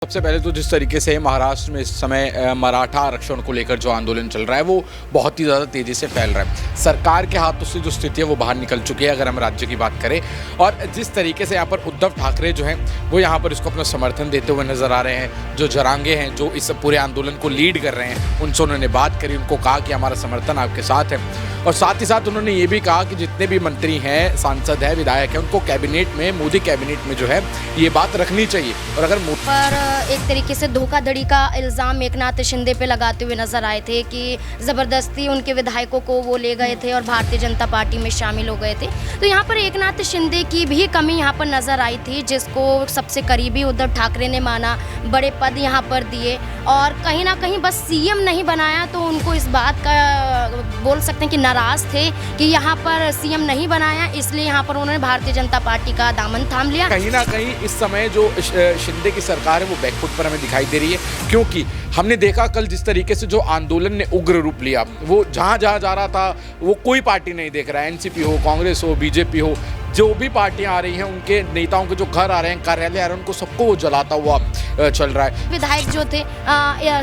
सबसे पहले तो जिस तरीके से महाराष्ट्र में इस समय मराठा आरक्षण को लेकर जो आंदोलन चल रहा है वो बहुत ही ज़्यादा तेज़ी से फैल रहा है। सरकार के हाथों से जो स्थिति है वो बाहर निकल चुकी है अगर हम राज्य की बात करें। और जिस तरीके से यहाँ पर उद्धव ठाकरे जो हैं वो यहाँ पर इसको अपना समर्थन देते हुए नज़र आ रहे हैं। जो जरांगे हैं जो इस पूरे आंदोलन को लीड कर रहे हैं उनसे उन्होंने बात करी, उनको कहा कि हमारा समर्थन आपके साथ है। और साथ ही साथ उन्होंने ये भी कहा कि जितने भी मंत्री हैं, सांसद हैं, विधायक हैं, उनको कैबिनेट में, मोदी कैबिनेट में जो है ये बात रखनी चाहिए। और अगर पर एक तरीके से धोखाधड़ी का इल्ज़ाम एकनाथ शिंदे पे लगाते हुए नजर आए थे कि ज़बरदस्ती उनके विधायकों को वो ले गए थे और भारतीय जनता पार्टी में शामिल हो गए थे। तो यहाँ पर एकनाथ शिंदे की भी कमी यहाँ पर नज़र आई थी, जिसको सबसे करीबी उद्धव ठाकरे ने माना, बड़े पद यहाँ पर दिए और कहीं ना कहीं बस सीएम नहीं बनाया। तो उनको इस बात का बोल सकते हैं कि नाराज़ थे कि यहाँ पर सीएम नहीं बनाया, इसलिए यहाँ पर उन्होंने भारतीय जनता पार्टी का दामन थाम लिया। कहीं ना कहीं इस समय जो शिंदे की सरकार है वो बैकफुट पर हमें दिखाई दे रही है, क्योंकि हमने देखा कल जिस तरीके से जो आंदोलन ने उग्र रूप लिया, वो जहाँ जहाँ जा रहा था वो कोई पार्टी नहीं देख रहा है। एनसीपी हो, कांग्रेस हो, बीजेपी हो, जो भी पार्टियां आ रही हैं उनके नेताओं के जो घर आ रहे हैं, कार्यालय आ रहे हैं, उनको सबको वो जलाता हुआ चल रहा है। विधायक जो थे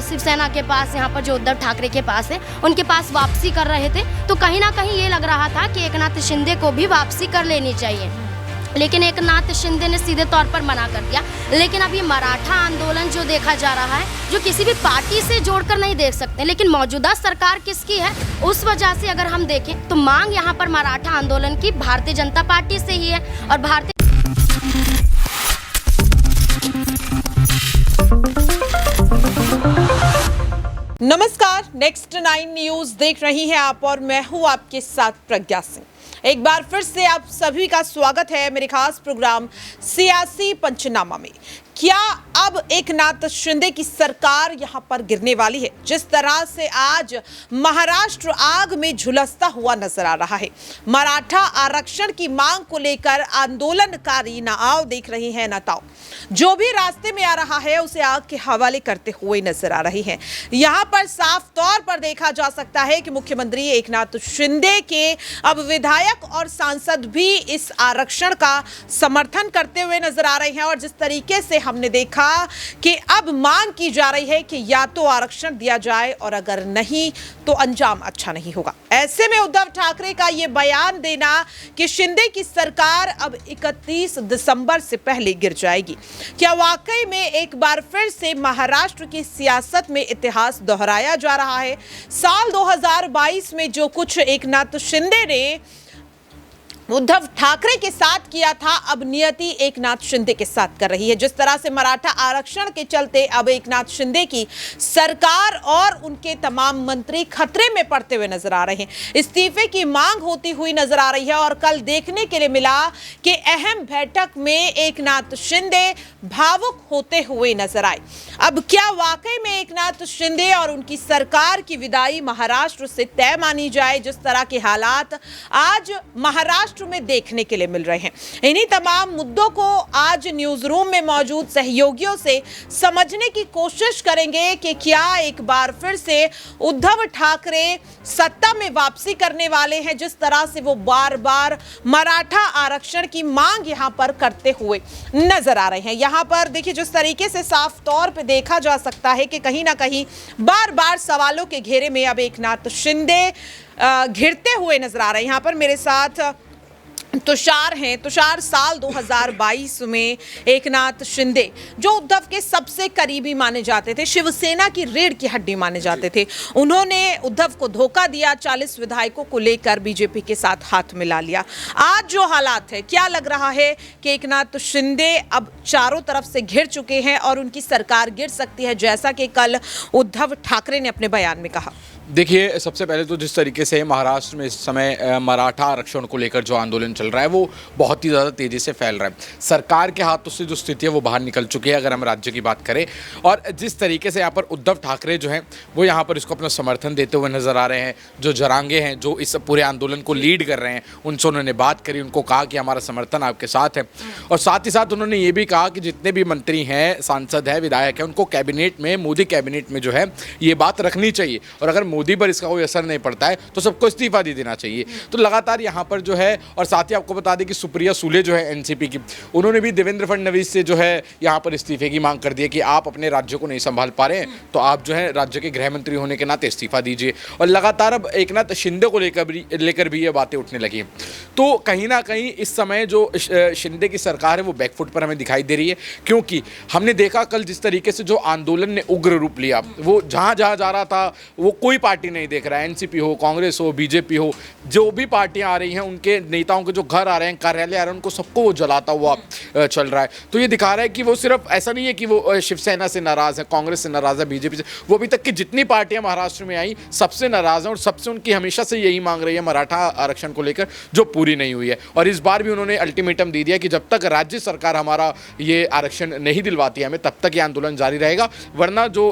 शिवसेना के पास, यहाँ पर जो उद्धव ठाकरे के पास है, उनके पास वापसी कर रहे थे। तो कहीं ना कहीं ये लग रहा था कि एकनाथ शिंदे को भी वापसी कर लेनी चाहिए, लेकिन एकनाथ शिंदे ने सीधे तौर पर मना कर दिया। लेकिन अब ये मराठा आंदोलन जो देखा जा रहा है, जो किसी भी पार्टी से जोड़कर नहीं देख सकते, लेकिन मौजूदा सरकार किसकी है उस वजह से अगर हम देखें तो मांग यहाँ पर मराठा आंदोलन की भारतीय जनता पार्टी से ही है। और भारतीय नमस्कार, नेक्स्ट 9 न्यूज देख रही हैं आप और मैं हूं आपके साथ प्रज्ञा सिंह। एक बार फिर से आप सभी का स्वागत है मेरे खास प्रोग्राम सियासी पंचनामा में। क्या अब एकनाथ शिंदे की सरकार यहां पर गिरने वाली है? जिस तरह से आज महाराष्ट्र आग में झुलसता हुआ नजर आ रहा है, मराठा आरक्षण की मांग को लेकर आंदोलनकारी नाव देख रहे हैं नेताओं, जो भी रास्ते में आ रहा है उसे आग के हवाले करते हुए नजर आ रही हैं। यहां पर साफ तौर पर देखा जा सकता है कि मुख्यमंत्री एकनाथ शिंदे के अब विधायक और सांसद भी इस आरक्षण का समर्थन करते हुए नजर आ रहे हैं। और जिस तरीके से हमने देखा कि अब मांग की जा रही है कि या तो आरक्षण दिया जाए और अगर नहीं तो अंजाम अच्छा नहीं होगा। ऐसे में उद्धव ठाकरे का यह बयान देना कि शिंदे की सरकार अब 31 दिसंबर से पहले गिर जाएगी, क्या वाकई में एक बार फिर से महाराष्ट्र की सियासत में इतिहास दोहराया जा रहा है? साल 2022 में जो कुछ एकनाथ शिंदे ने उद्धव ठाकरे के साथ किया था, अब नियति एकनाथ शिंदे के साथ कर रही है। जिस तरह से मराठा आरक्षण के चलते अब एकनाथ शिंदे की सरकार और उनके तमाम मंत्री खतरे में पड़ते हुए नजर आ रहे हैं, इस्तीफे की मांग होती हुई नजर आ रही है। और कल देखने के लिए मिला कि अहम बैठक में एकनाथ शिंदे भावुक होते हुए नजर आए। अब क्या वाकई में एकनाथ शिंदे और उनकी सरकार की विदाई महाराष्ट्र से तय मानी जाए? जिस तरह के हालात आज महाराष्ट्र में देखने के लिए मिल रहे हैं, इन्हीं तमाम मुद्दों को आज न्यूज रूम में मौजूद सहयोगियों से समझने की कोशिश करेंगे कि क्या एक बार फिर से उद्धव ठाकरे सत्ता में वापसी करने वाले हैं, जिस तरह से वो बार बार मराठा आरक्षण की मांग यहां पर करते हुए नजर आ रहे हैं। यहां पर देखिए, जिस तरीके से साफ तौर पे देखा जा सकता है कि कहीं ना कहीं बार बार सवालों के घेरे में अब एकनाथ शिंदे घिरते हुए नजर आ रहे हैं। यहां पर मेरे साथ तुषार हैं। तुषार, साल 2022 में एकनाथ शिंदे जो उद्धव के सबसे करीबी माने जाते थे, शिवसेना की रीढ़ की हड्डी माने जाते थे, उन्होंने उद्धव को धोखा दिया, 40 विधायकों को लेकर बीजेपी के साथ हाथ मिला लिया। आज जो हालात है, क्या लग रहा है कि एकनाथ शिंदे अब चारों तरफ से घिर चुके हैं और उनकी सरकार गिर सकती है, जैसा कि कल उद्धव ठाकरे ने अपने बयान में कहा? देखिए, सबसे पहले तो जिस तरीके से महाराष्ट्र में इस समय मराठा आरक्षण को लेकर जो आंदोलन चल रहा है वो बहुत ही ज़्यादा तेज़ी से फैल रहा है। सरकार के हाथों से जो स्थिति है वो बाहर निकल चुकी है अगर हम राज्य की बात करें। और जिस तरीके से यहाँ पर उद्धव ठाकरे जो हैं वो यहाँ पर इसको अपना समर्थन देते हुए नज़र आ रहे हैं। जो जरांगे हैं जो इस पूरे आंदोलन को लीड कर रहे हैं उनसे उन्होंने बात करी, उनको कहा कि हमारा समर्थन आपके साथ है। और साथ ही साथ उन्होंने ये भी कहा कि जितने भी मंत्री हैं, सांसद हैं, विधायक हैं, उनको कैबिनेट में, मोदी कैबिनेट में जो है ये बात रखनी चाहिए। और अगर मोदी पर इसका कोई असर नहीं पड़ता है तो सबको इस्तीफा दे देना चाहिए। तो लगातार यहाँ पर जो है, और साथ ही आपको बता दें कि सुप्रिया सुले जो है एनसीपी की, उन्होंने भी देवेंद्र फडणवीस से जो है यहाँ पर इस्तीफे की मांग कर दी है कि आप अपने राज्य को नहीं संभाल पा रहे हैं तो आप जो है राज्य के गृह मंत्री होने के नाते इस्तीफा दीजिए। और लगातार अब एकनाथ शिंदे को लेकर भी ये बातें उठने लगी हैं। तो कहीं ना कहीं इस समय जो शिंदे की सरकार है वो बैकफुट पर हमें दिखाई दे रही है, क्योंकि हमने देखा कल जिस तरीके से जो आंदोलन ने उग्र रूप लिया, वो जहाँ जहाँ जा रहा था वो कोई पार्टी नहीं देख रहा है, एनसीपी हो, कांग्रेस हो, बीजेपी हो, जो भी पार्टियां आ रही हैं उनके नेताओं के जो घर आ रहे हैं, कार्यालय आ रहे हैं, उनको सबको वो जलाता हुआ चल रहा है। तो ये दिखा रहा है कि वो सिर्फ ऐसा नहीं है कि वो शिवसेना से नाराज़ है, कांग्रेस से नाराज़ है, बीजेपी से, वो अभी तक की जितनी पार्टियां महाराष्ट्र में आई सबसे नाराज़ हैं और सबसे उनकी हमेशा से यही मांग रही है मराठा आरक्षण को लेकर, जो पूरी नहीं हुई है। और इस बार भी उन्होंने अल्टीमेटम दे दिया कि जब तक राज्य सरकार हमारा ये आरक्षण नहीं दिलवाती है हमें, तब तक ये आंदोलन जारी रहेगा, वरना जो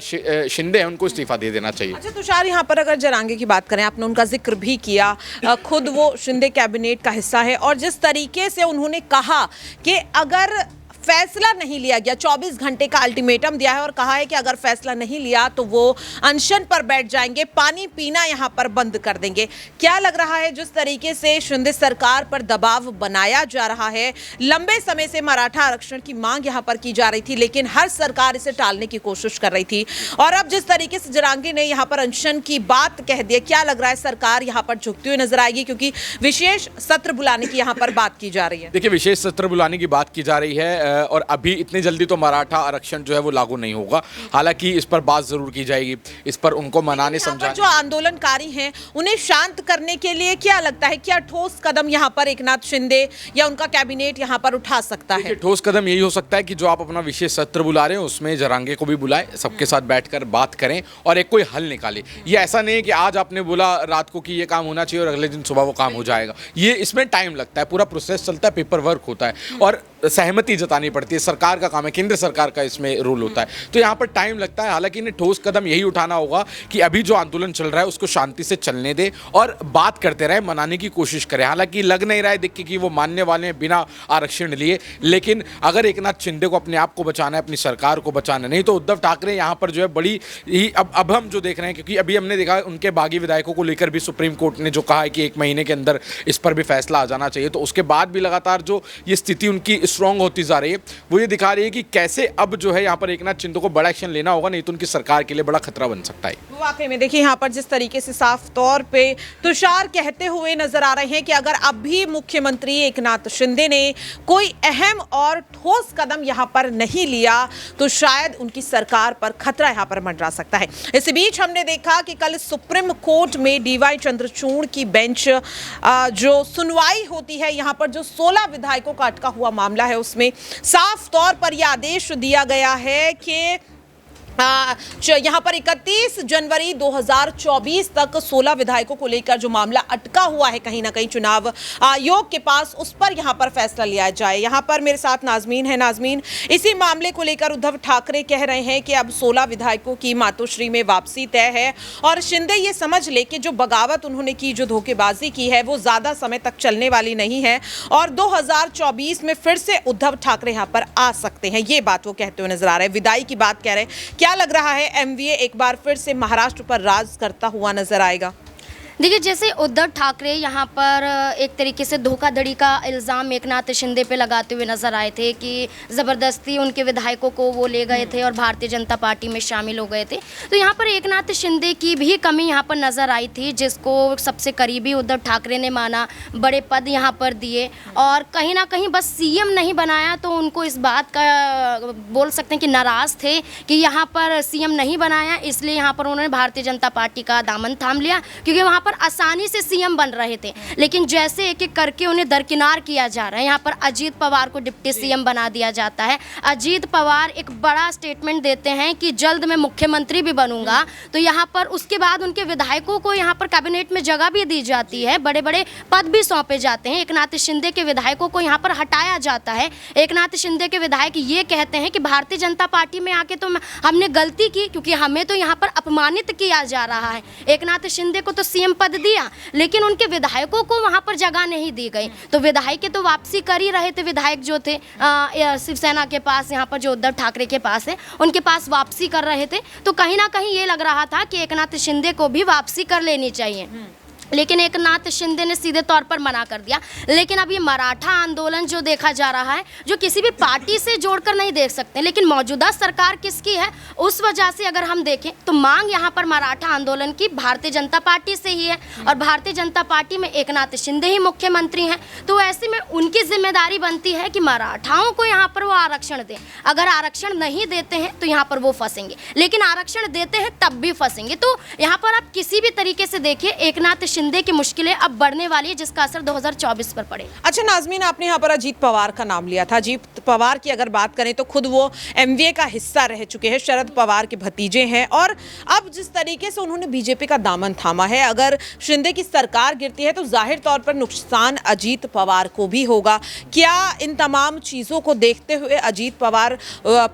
शिंदे हैं उनको इस्तीफा दे देना चाहिए। अच्छा तुषार, यहाँ पर अगर जरांगे की बात करें, आपने उनका जिक्र भी किया, खुद वो शिंदे कैबिनेट का हिस्सा है, और जिस तरीके से उन्होंने कहा कि अगर फैसला नहीं लिया गया, 24 घंटे का अल्टीमेटम दिया है और कहा है कि अगर फैसला नहीं लिया तो वो अनशन पर बैठ जाएंगे, पानी पीना यहां पर बंद कर देंगे। क्या लग रहा है जिस तरीके से शिंदे सरकार पर दबाव बनाया जा रहा है, लंबे समय से मराठा आरक्षण की मांग यहां पर की जा रही थी लेकिन हर सरकार इसे टालने की कोशिश कर रही थी, और अब जिस तरीके से जरांगे ने यहां पर अनशन की बात कह दी, क्या लग रहा है सरकार यहां पर झुकती हुई नजर आएगी, क्योंकि विशेष सत्र बुलाने की यहां पर बात की जा रही है? देखिए, विशेष सत्र बुलाने की बात की जा रही है और अभी इतनी जल्दी तो मराठा आरक्षण जो है वो लागू नहीं होगा। हालांकि इस पर बात जरूर की जाएगी, इस पर उनको मनाने समझाने। जो आंदोलनकारी हैं उन्हें शांत करने के लिए क्या लगता है, क्या ठोस कदम यहां पर एकनाथ शिंदे या उनका कैबिनेट यहां पर उठा सकता है? ठोस कदम यही हो सकता है कि जो आप अपना विशेष सत्र बुला रहे हैं उसमें जरांगे को भी बुलाएं, सबके साथ बैठकर बात करें और एक कोई हल निकालें। ये ऐसा नहीं है कि आज आपने बोला रात को कि ये काम होना चाहिए और अगले दिन सुबह वो काम हो जाएगा। ये इसमें टाइम लगता है, पूरा प्रोसेस चलता है, पेपर वर्क होता है और सहमति जतानी पड़ती है। सरकार का काम है, केंद्र सरकार का इसमें रोल होता है, तो यहाँ पर टाइम लगता है। हालांकि इन्हें ठोस कदम यही उठाना होगा कि अभी जो आंदोलन चल रहा है उसको शांति से चलने दे और बात करते रहे, मनाने की कोशिश करें। हालांकि लग नहीं रहा है देख के कि वो मानने वाले हैं बिना आरक्षण लिए, लेकिन अगर एकनाथ शिंदे को अपने आप को बचाना है, अपनी सरकार को बचाना नहीं, तो उद्धव ठाकरे यहाँ पर जो है बड़ी ही अब हम जो देख रहे हैं, क्योंकि अभी हमने देखा उनके बागी विधायकों को लेकर भी सुप्रीम कोर्ट ने जो कहा है कि 1 महीने के अंदर इस पर भी फैसला आ जाना चाहिए, तो उसके बाद भी लगातार जो ये स्थिति उनकी स्ट्रांग होती जा रही है, वो ये दिखा रही है कि कैसे अब जो है यहाँ पर एकनाथ शिंदे को बड़ा एक्शन लेना होगा, नहीं तो उनकी सरकार के लिए बड़ा खतरा बन सकता है। वाकई में देखिए यहाँ पर जिस तरीके से साफ तौर पे तुषार कहते हुए नजर आ रहे हैं कि अगर अब भी मुख्यमंत्री एकनाथ शिंदे ने कोई अहम और ठोस कदम यहाँ पर नहीं लिया तो शायद उनकी सरकार पर खतरा यहाँ पर मंडरा सकता है। इसी बीच हमने देखा कि कल सुप्रीम कोर्ट में डीवाई चंद्रचूड़ की बेंच जो सुनवाई होती है, यहाँ पर जो 16 विधायकों का अटका हुआ मामला है उसमें साफ तौर पर यह आदेश दिया गया है कि यहाँ पर 31 जनवरी 2024 तक 16 विधायकों को लेकर जो मामला अटका हुआ है कहीं ना कहीं चुनाव आयोग के पास, उस पर यहाँ पर फैसला लिया जाए। यहाँ पर मेरे साथ नाजमीन है। नाजमीन, इसी मामले को लेकर उद्धव ठाकरे कह रहे हैं कि अब 16 विधायकों की मातोश्री में वापसी तय है और शिंदे ये समझ ले कि जो बगावत उन्होंने की, जो धोखेबाजी की है, वो ज्यादा समय तक चलने वाली नहीं है और 2024 में फिर से उद्धव ठाकरे यहाँ पर आ सकते हैं। ये बात वो कहते हुए नजर आ रहे हैं, विदाई की बात कह रहे हैं। क्या लग रहा है एमवीए एक बार फिर से महाराष्ट्र पर राज करता हुआ नजर आएगा? देखिए, जैसे उद्धव ठाकरे यहाँ पर एक तरीके से धोखाधड़ी का इल्ज़ाम एकनाथ शिंदे पे लगाते हुए नजर आए थे कि ज़बरदस्ती उनके विधायकों को वो ले गए थे और भारतीय जनता पार्टी में शामिल हो गए थे। तो यहाँ पर एकनाथ शिंदे की भी कमी यहाँ पर नज़र आई थी, जिसको सबसे करीबी उद्धव ठाकरे ने माना, बड़े पद यहाँ पर दिए और कहीं ना कहीं बस सीएम नहीं बनाया तो उनको इस बात का बोल सकते हैं कि नाराज़ थे कि यहाँ पर सीएम नहीं बनाया, इसलिए यहाँ पर उन्होंने भारतीय जनता पार्टी का दामन थाम लिया, क्योंकि वहाँ पर आसानी से सीएम बन रहे थे। लेकिन जैसे एक एक करके उन्हें दरकिनार किया जा रहा है, यहाँ पर अजीत पवार को डिप्टी सीएम बना दिया जाता है। अजीत पवार एक बड़ा स्टेटमेंट देते हैं कि जल्द मैं मुख्यमंत्री भी बनूंगा, तो यहाँ पर उसके बाद उनके विधायकों को यहाँ पर कैबिनेट में जगह भी दी जाती है, बड़े बड़े पद भी सौंपे जाते हैं। एकनाथ शिंदे के विधायकों को यहाँ पर हटाया जाता है। एकनाथ शिंदे के विधायक ये कहते हैं कि भारतीय जनता पार्टी में आके तो हमने गलती की, क्योंकि हमें तो यहाँ पर अपमानित किया जा रहा है। एकनाथ शिंदे को तो सीएम पद दिया, लेकिन उनके विधायकों को वहाँ पर जगह नहीं दी गई। तो विधायक तो वापसी कर ही रहे थे, विधायक जो थे शिवसेना के पास, यहाँ पर जो उद्धव ठाकरे के पास है, उनके पास वापसी कर रहे थे। तो कहीं ना कहीं ये लग रहा था कि एकनाथ शिंदे को भी वापसी कर लेनी चाहिए, लेकिन एकनाथ शिंदे ने सीधे तौर पर मना कर दिया। लेकिन अब ये मराठा आंदोलन जो देखा जा रहा है, जो किसी भी पार्टी से जोड़कर नहीं देख सकते, लेकिन मौजूदा सरकार किसकी है, उस वजह से अगर हम देखें तो मांग यहाँ पर मराठा आंदोलन की भारतीय जनता पार्टी से ही है, और भारतीय जनता पार्टी में एकनाथ शिंदे ही मुख्यमंत्री हैं। तो ऐसे में उनकी जिम्मेदारी बनती है कि मराठाओं को यहाँ पर वो आरक्षण दें। अगर आरक्षण नहीं देते हैं तो यहाँ पर वो फंसेंगे, लेकिन आरक्षण देते हैं तब भी फंसेंगे। तो यहाँ पर आप किसी भी तरीके से देखिए, एकनाथ शिंदे की मुश्किलें अब बढ़ने वाली है, जिसका असर 2024 पर पड़े। अच्छा नाज़मीन, आपने यहाँ पर अजीत पवार का नाम लिया था। अजीत पवार की अगर बात करें तो खुद वो एमवीए का हिस्सा रह चुके हैं, शरद पवार के भतीजे हैं, और अब जिस तरीके से उन्होंने बीजेपी का दामन थामा है, अगर शिंदे की सरकार गिरती है तो जाहिर तौर पर नुकसान अजीत पवार को भी होगा। क्या इन तमाम चीज़ों को देखते हुए अजीत पवार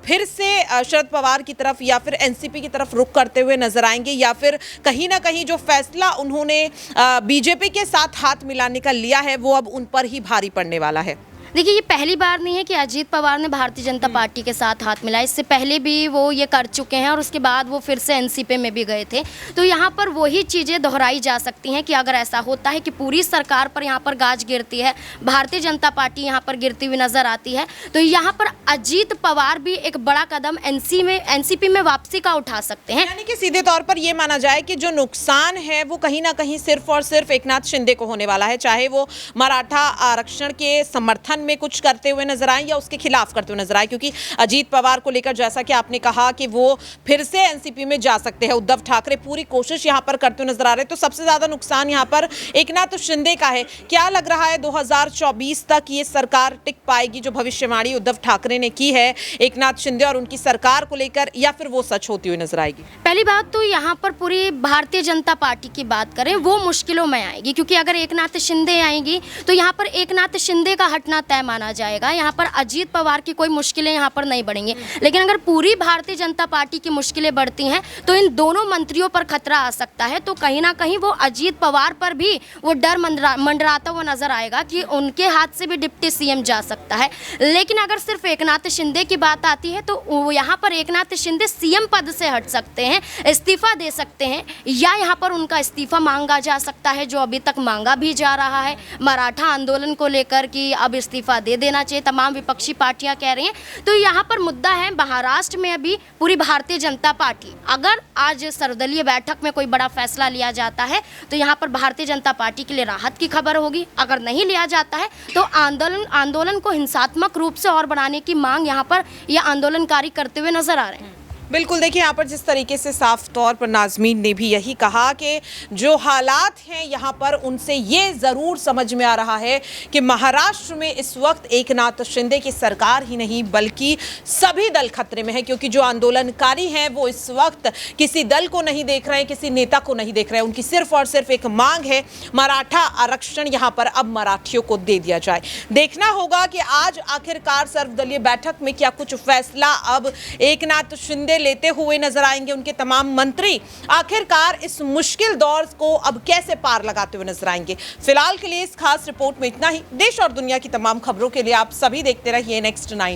फिर से शरद पवार की तरफ या फिर एनसीपी की तरफ रुख करते हुए नजर आएंगे, या फिर कहीं ना कहीं जो फैसला उन्होंने बीजेपी के साथ हाथ मिलाने का लिया है वो अब उन पर ही भारी पड़ने वाला है? देखिए, ये पहली बार नहीं है कि अजीत पवार ने भारतीय जनता पार्टी के साथ हाथ मिलाया। इससे पहले भी वो ये कर चुके हैं, और उसके बाद वो फिर से एनसीपी में भी गए थे। तो यहाँ पर वही चीज़ें दोहराई जा सकती हैं कि अगर ऐसा होता है कि पूरी सरकार पर यहाँ पर गाज गिरती है, भारतीय जनता पार्टी यहाँ पर गिरती हुई नजर आती है, तो यहाँ पर अजीत पवार भी एक बड़ा कदम एनसीपी में वापसी का उठा सकते हैं। यानी कि सीधे तौर पर ये माना जाए कि जो नुकसान है वो कहीं ना कहीं सिर्फ और सिर्फ एकनाथ शिंदे को होने वाला है, चाहे वो मराठा आरक्षण के समर्थन में कुछ करते हुए नजर आए या उसके खिलाफ करते हुए नजर आए, क्योंकि अजीत पवार को लेकर जैसा कि आपने कहा कि वो फिर से एनसीपी में जा सकते हैं, उद्धव ठाकरे पूरी कोशिश यहां पर करते हुए नजर आ रहे हैं। तो सबसे ज्यादा नुकसान यहां पर एकनाथ शिंदे का है। क्या लग रहा है 2024 तक ये सरकार टिक पाएगी, जो भविष्यवाणी उद्धव ठाकरे ने की है एकनाथ शिंदे और उनकी सरकार को लेकर, या फिर वो सच होती हुई नजर आएगी? पहली बात तो यहाँ पर पूरी भारतीय जनता पार्टी की बात करें, वो मुश्किलों में आएगी, क्योंकि अगर एकनाथ शिंदे आएंगी तो यहाँ पर एकनाथ शिंदे का हटना तय माना जाएगा। यहाँ पर अजीत पवार की कोई मुश्किलें यहाँ पर नहीं बढ़ेंगी। लेकिन अगर पूरी भारतीय जनता पार्टी की मुश्किलें बढ़ती हैं तो इन दोनों मंत्रियों पर खतरा आ सकता है। तो कहीं ना कहीं वो अजीत पवार पर भी वो डर मंडराता हुआ नजर आएगा कि उनके हाथ से भी डिप्टी सीएम जा सकता है। लेकिन अगर सिर्फ एकनाथ शिंदे की बात आती है तो यहाँ पर एकनाथ शिंदे सीएम पद से हट सकते हैं, इस्तीफा दे सकते हैं, या यहाँ पर उनका इस्तीफा मांगा जा सकता है, जो अभी तक मांगा भी जा रहा है मराठा आंदोलन को लेकर कि अब इस्तीफा दे देना चाहिए, तमाम विपक्षी पार्टियां कह रही हैं। तो यहाँ पर मुद्दा है महाराष्ट्र में अभी पूरी भारतीय जनता पार्टी, अगर आज सर्वदलीय बैठक में कोई बड़ा फैसला लिया जाता है तो यहाँ पर भारतीय जनता पार्टी के लिए राहत की खबर होगी। अगर नहीं लिया जाता है तो आंदोलन को हिंसात्मक रूप से और बढ़ाने की मांग यहाँ पर ये आंदोलनकारी करते हुए नजर आ रहे हैं। बिल्कुल, देखिए यहाँ पर जिस तरीके से साफ तौर पर नाज़मीन ने भी यही कहा कि जो हालात हैं यहाँ पर उनसे ये ज़रूर समझ में आ रहा है कि महाराष्ट्र में इस वक्त एकनाथ शिंदे की सरकार ही नहीं बल्कि सभी दल खतरे में है, क्योंकि जो आंदोलनकारी हैं वो इस वक्त किसी दल को नहीं देख रहे हैं, किसी नेता को नहीं देख रहे हैं। उनकी सिर्फ और सिर्फ एक मांग है, मराठा आरक्षण यहाँ पर अब मराठियों को दे दिया जाए। देखना होगा कि आज आखिरकार सर्वदलीय बैठक में क्या कुछ फैसला अब एकनाथ शिंदे लेते हुए नजर आएंगे, उनके तमाम मंत्री आखिरकार इस मुश्किल दौर को अब कैसे पार लगाते हुए नजर आएंगे। फिलहाल के लिए इस खास रिपोर्ट में इतना ही। देश और दुनिया की तमाम खबरों के लिए आप सभी देखते रहिए नेक्स्ट 9।